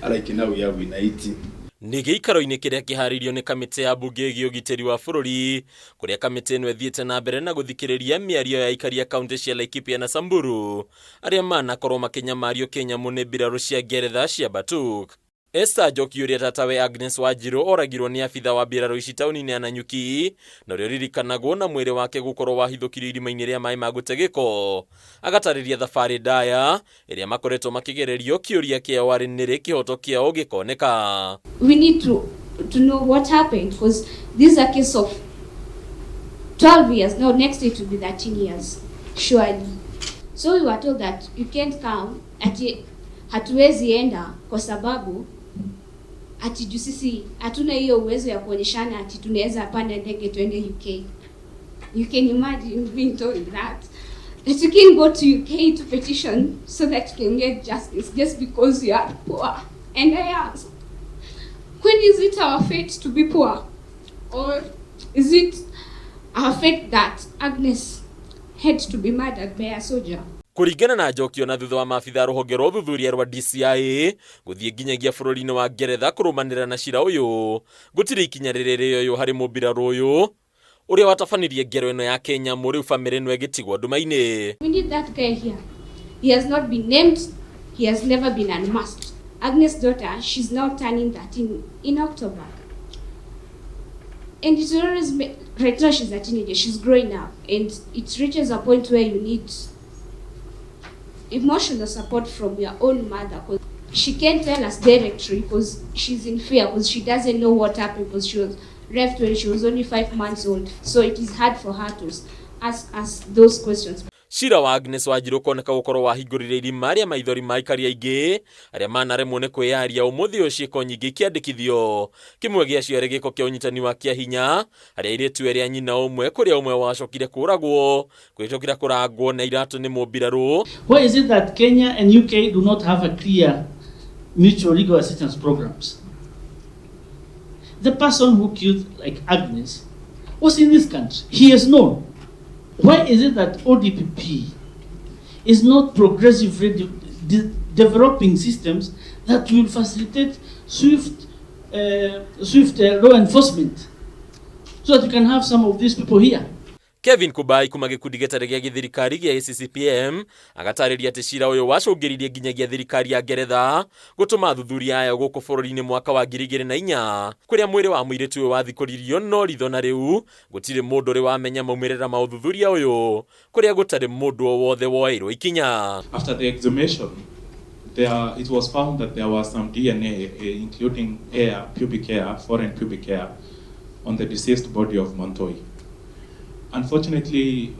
Like now we have in 18. Nĩ gĩikaro-inĩ kĩrĩa kĩharĩirio nĩ kamĩtĩ ya mbunge ĩgiĩ ũgitĩri wa bũrũri, kũrĩa kamĩtĩ ĩno ĩthiĩte na mbere na gũthikĩrĩria mĩario ya aikari a kaunti cia Laikipia na Samburu, arĩa manakorwo makinyamario kĩnyamũ nĩ mbirarũ cia ngeretha cia BATUK. Esther Njoki ũrĩa tatawe Agnes Wanjiru oragirwo nĩ abitha wa mbirarũ ici taũni-inĩ ya Nanyuki, na ũrĩa ũririkanagwo na mwĩrĩ wake gũkorwo wahithũkirio irima-inĩ rĩa maĩ ma gũte gĩko. Agatarĩria thabarĩ ndaya ĩrĩa makoretwo makĩgererio, kĩũria kĩao arĩ nĩ rĩ kĩhoto kĩao gĩkoneka. We need to know what happened, because this is a case of 12 years. No, next year it will be 13 years, surely. So we were told that you can't come, ati hatuwezi enda kwa sababu ati juu sisi hatuna hiyo uwezo ya kuonyeshana ati tunaweza panda ndege tuende UK. You can imagine being told that you can go to UK to petition so that you can get justice just because you are poor. And I ask, when is it our fate to be poor? Or is it our fate that Agnes had to be murdered by a soldier? Kũringana na Njoki, na thutha wa maabitha rũhonge rwa ũthuthuria rwa DCI gũthiĩ nginyagia bũrũri-inĩ wa Ngeretha kũrũmanĩrĩra na cira ũyũ, gũtirĩ ikinya rĩrĩ rĩoywo harĩ mũmbirarũ ũyũ ũrĩa watabanirie ngero ĩno ya Kenya rĩu bamĩrĩ ĩno ĩgĩtigwo nduma-inĩ. We need that guy here. He has not been named. He has never been unmasked. Agnes' daughter, she's now turning 13 in October. And it's always right now she's a teenager. She's growing up, and it reaches a point where you need emotional support from your own mother, because she can't tell us directly because she's in fear, because she doesn't know what happened, because she was left when she was only 5 months old. So it is hard for her to ask us those questions. Cira wa Agnes Wanjiru koneka gũkorwo wahingũrire irima rĩa maithori ma aikari aingĩ arĩa manaremwo nĩ kwĩyaria ũmũthĩ ũcio ciĩko nyingĩ ikĩandĩkithio. Kĩmwe gĩacio arĩ gĩko kĩa ũnyitani wa kĩahinya, arĩa airĩtu erĩ a nyina ũmwe kũrĩa ũmwe wacokire kũragwo, kwĩcokera kũrangwo na iratũ nĩ mũmbirarũ. Why is it that Kenya and UK do not have a clear mutual legal assistance programs? The person who killed like Agnes was in this country. He is known. Why is it that ODPP is not progressively developing systems that will facilitate swift law enforcement so that you can have some of these people here? Kevin Kubai kuma gĩkundi gĩtarĩ gĩa gĩthirikari gĩa CCPM agatarĩria atĩ cira ũyũ wacũngĩrĩirie nginyagia thirikari ya Ngeretha gũtũma athuthuria aya gũkũ bũrũri-inĩ mwaka wa 2004, kũrĩa mwĩrĩ wa mũirĩtu ũyũ wathikũririo, no ritho na rĩu gũtirĩ mũndũ ũrĩ wamenya maumĩrĩra ma ũthuthuria ũyũ, kũrĩa gũtarĩ mũndũ o wothe woerwo ikinya. After the exhumation, it was found that there was some DNA, including pubic hair, foreign pubic hair, on the deceased body of Montoi. Unfortunately,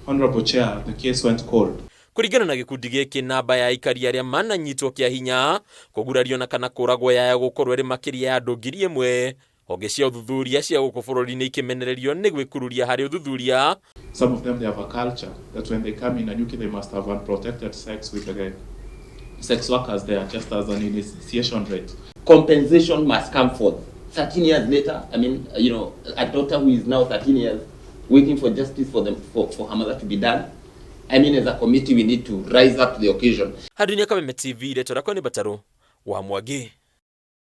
Honorable Chair, the case went cold. Kũringana na gĩkundi gĩkĩ, namba ya aikari arĩa mananyitwo kĩahinya kũgurario na kana kũragwo ya gũkorwo ĩrĩ makĩria ya andũ 1,000, honge cia ũthuthuria cia gũkũ bũrũri-inĩ ikĩmenererio nĩ gwĩkururia harĩ ũthuthuria. Some of them, they have a culture that when they come in Nanyuki, they must have unprotected sex with the sex workers there, just as an initiation rate. Compensation must come forth. 13 years later, I mean, you know, a daughter who is now 13 years waiting for justice for her mother to be done. I mean, as a committee, we need to rise up to the occasion. Hadunia kama TV, leto rakoni Bataru wa Mwangi.